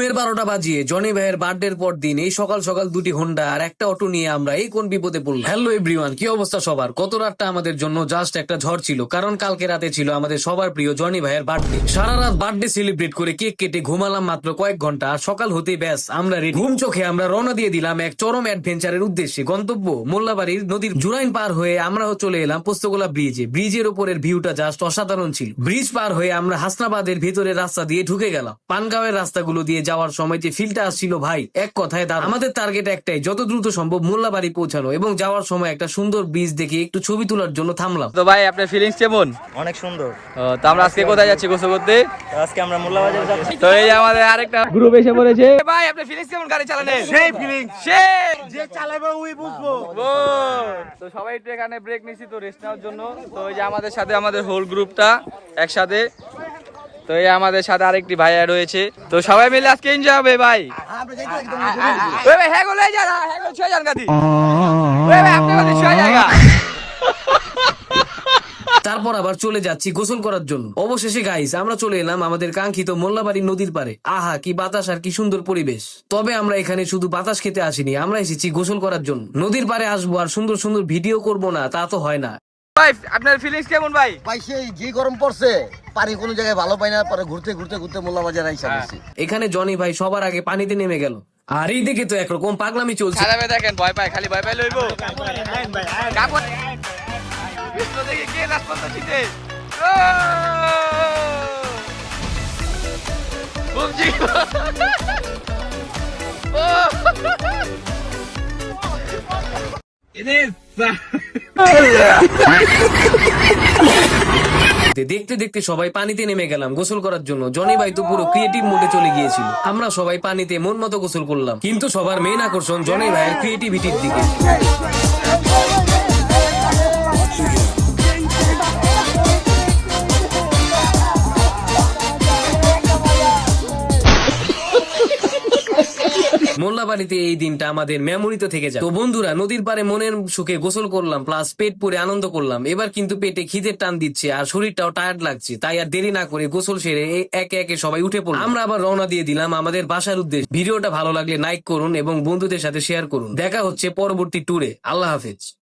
12টা বাজিয়ে জনি ভাইয়ের বার্থডের পর দিন এই সকাল সকাল দুটি হোন্ডা আর একটা অটো নিয়ে আমরা এই কোন বিপদে পড়লাম। হ্যালো এভরিওয়ান, কি অবস্থা সবার? গত রাতটা আমাদের জন্য জাস্ট একটা ঝড় ছিল, কারণ কালকে রাতে ছিল আমাদের সবার প্রিয় জনি ভাইয়ের বার্থডে। সারা রাত বার্থডে সেলিব্রেট করে কেক কেটে ঘুমালাম মাত্র কয়েক ঘন্টা, আর সকাল হতেই ব্যাস আমরা রেডি। ঘুম চোখে আমরা রওনা দিয়ে দিলাম এক চরম অ্যাডভেঞ্চারের উদ্দেশ্যে। গন্তব্য মোল্লাবাড়ির নদীর জুরাইন পার হয়ে আমরাও চলে এলাম পোস্তগোলা ব্রিজে। ব্রিজের উপরের ভিউটা জাস্ট অসাধারণ ছিল। ব্রিজ পার হয়ে আমরা হাসনাবাদের ভেতরের রাস্তা দিয়ে ঢুকে গেলাম। পানগাঁওয়ের রাস্তাগুলো দিয়ে যাওয়ার সময় যে ফিলটা আসছিল ভাই, এক কথায় দারুণ। আমাদের টার্গেট একটাই, যত দ্রুত সম্ভব মোল্লাবাড়ি পৌঁছানো, এবং যাওয়ার সময় একটা সুন্দর ব্রিজ দেখে একটু ছবি তোলার জন্য থামলাম। তো ভাই আপনার ফিলিংস কেমন? অনেক সুন্দর। তো আমরা আজকে কোথায় যাচ্ছি গোসল করতে? আজকে আমরা মোল্লাবাজার যাচ্ছি। তো এই যে আমাদের আরেকটা গ্রুপ এসে পড়েছে। ভাই আপনার ফিলিংস কেমন গাড়ি চালানো? সেই ফিলিং সেই যে চালাবে ওই বুঝবো। তো সবাই একটু এখানে ব্রেক নিছি তো রেস্ট নেওয়ার জন্য। তো এই যে আমাদের সাথে আমাদের হোল গ্রুপটা একসাথে। তো এই আমাদের সাথে আরেকটি ভাই অ্যাড হয়েছে। তো সবাই মিলে আজকে এনজয় হবে ভাই। ওই ভাই হ্যাঁ গোলে যা, হ্যাঁ গোল ছয় জান গাদি। ওই ভাই আপনি গাদি ছয় জায়গা। তারপর আবার চলে যাচ্ছি গোসল করার জন্য। অবশেষে গাইস আমরা চলে এলাম আমাদের কাঙ্ক্ষিত মোল্লাবাড়ি নদীর পারে। আহা কি বাতাস আর কি সুন্দর পরিবেশ। তবে আমরা এখানে শুধু বাতাস খেতে আসিনি, আমরা এসেছি গোসল করার জন্য। নদীর পারে আসবো আর সুন্দর সুন্দর ভিডিও করব না, তা তো হয় না। ভাই আপনার ফিলিংস কেমন ভাই? ভাই সেই যে গরম পড়ছে, পানি কোনো জায়গায় ভালো পাই না, পরে ঘুরতে ঘুরতে ঘুরতে মোল্লাবাজার আইসা বসছি। এখানে জনি ভাই সবার আগে পানিতে নেমে গেল, আর এই দিকে তো একরকম পাগলামি চলছে। খারাপে দেখেন ভয় পায়, খালি ভয় পাই লইবো। কাপড় বিষ্ণু দেখে কে রাজপথ ছিতে? ও বুঝছি। ও দেখতে দেখতে সবাই পানিতে নেমে গেলাম গোসল করার জন্য। জনি ভাই তো পুরো ক্রিয়েটিভ মোডে চলে গিয়েছিল। আমরা সবাই পানিতে মন মতো গোসল করলাম, কিন্তু সবার মেইন আকর্ষণ জনি ভাইয়ের ক্রিয়েটিভিটির দিকে। মোল্লাবাড়িতে এই দিনটা আমাদের মেমোরিতে থেকে যায়। তো বন্ধুরা, নদীর পারে মনের সুখে গোসল করলাম, প্লাস পেট পুরে আনন্দ করলাম। এবার কিন্তু পেটে খিদের টান দিচ্ছে আর শরীরটাও টায়ার্ড লাগছে, তাই আর দেরি না করে গোসল সেরে একে একে সবাই উঠে পড়লাম। আমরা আবার রওনা দিয়ে দিলাম আমাদের বাসার উদ্দেশ্যে। ভিডিওটা ভালো লাগলে লাইক করুন এবং বন্ধুদের সাথে শেয়ার করুন। দেখা হচ্ছে পরবর্তী ট্যুরে। আল্লাহ হাফেজ।